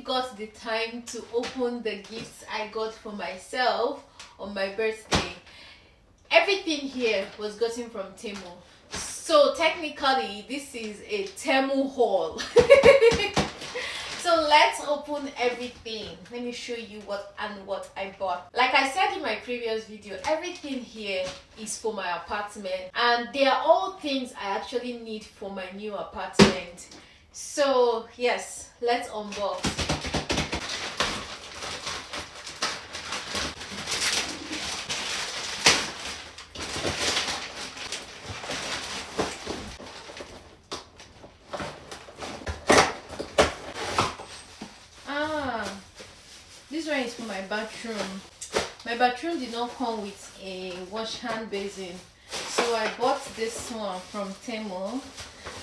got the time to open the gifts I got for myself on my birthday. Everything here was gotten from Temu. So technically this is a Temu haul. So let's open everything. Let me show you what I bought. Like I said in my previous video, everything here is for my apartment, and they are all things I actually need for my new apartment. So yes, let's unbox. This one is for my bathroom. My bathroom did not come with a wash hand basin, so I bought this one from Temu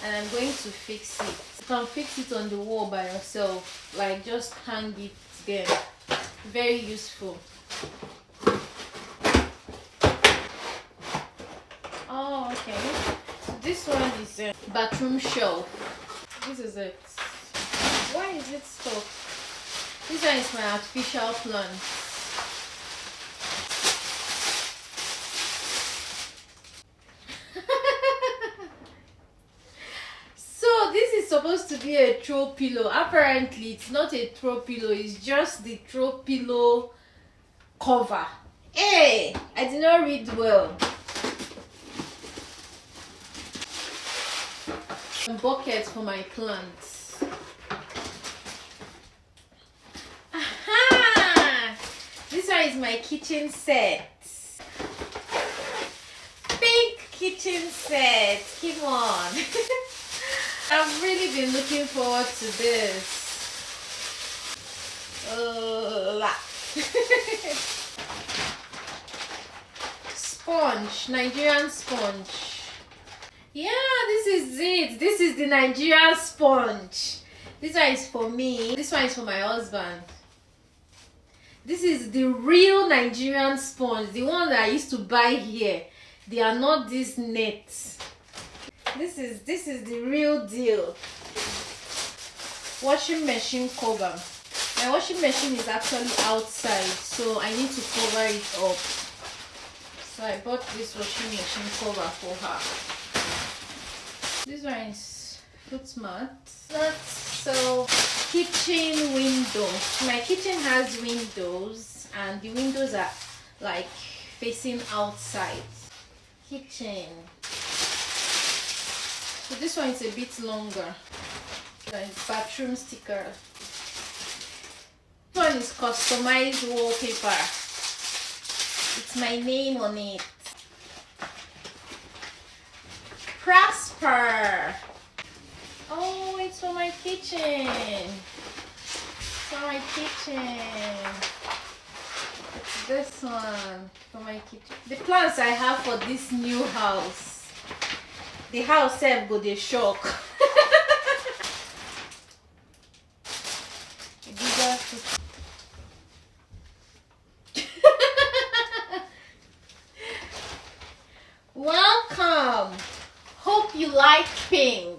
and I'm going to fix it. You can fix it on the wall by yourself, like just hang it there. Very useful. Oh, okay. So this one is a bathroom shelf. This is it. Why is it stuck? This one is my artificial plant. So this is supposed to be a throw pillow. Apparently it's not a throw pillow, it's just the throw pillow cover. Hey, I did not read well. A bucket for my plants. This one is my kitchen set. Pink kitchen set. Come on. I've really been looking forward to this. Sponge. Nigerian sponge. Yeah, this is it. This is the Nigerian sponge. This one is for me. This one is for my husband. This is the real Nigerian sponge, the one that I used to buy here. They are not this net. This is the real deal. Washing machine cover. My washing machine is actually outside, so I need to cover it up. So I bought this washing machine cover for her. This one is foot mat. So kitchen window. My kitchen has windows and the windows are like facing outside. Kitchen. So this one is a bit longer. Like bathroom sticker. This one is customized wallpaper. It's my name on it. Prosper. Oh, it's for my kitchen. It's for my kitchen. It's this one for my kitchen. The plans I have for this new house. The house self go dey shock. Welcome. Hope you like pink.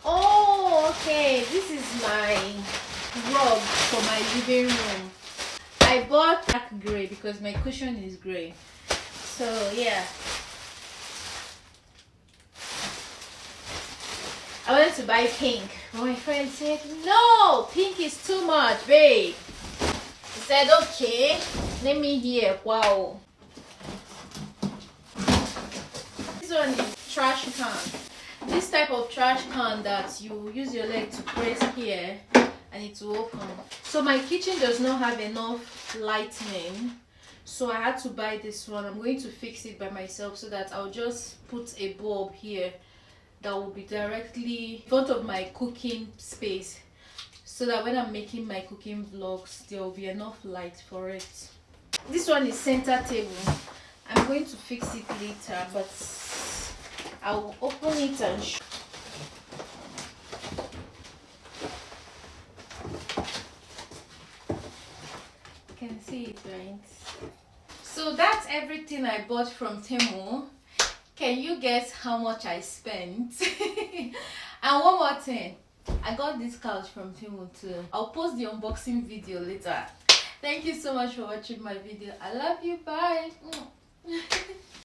Oh, okay. This is my rug for my living room. I bought dark gray because my cushion is gray. So yeah. I wanted to buy pink, but my friend said, no, pink is too much, babe. He said, okay, let me hear. Wow. This one is trash can. This type of trash can that you use your leg to press here and it will open. So my kitchen does not have enough lighting, so I had to buy this one. I'm going to fix it by myself so that I'll just put a bulb here that will be directly in front of my cooking space, so that when I'm making my cooking vlogs there will be enough light for it. This one is center table. I'm going to fix it later, but I'll open it and show. You can see it, right? So that's everything I bought from Temu. Can can you guess how much I spent? And one more thing, I got this couch from Temu too. I'll post the unboxing video later. Thank you so much for watching my video. I love you. Bye.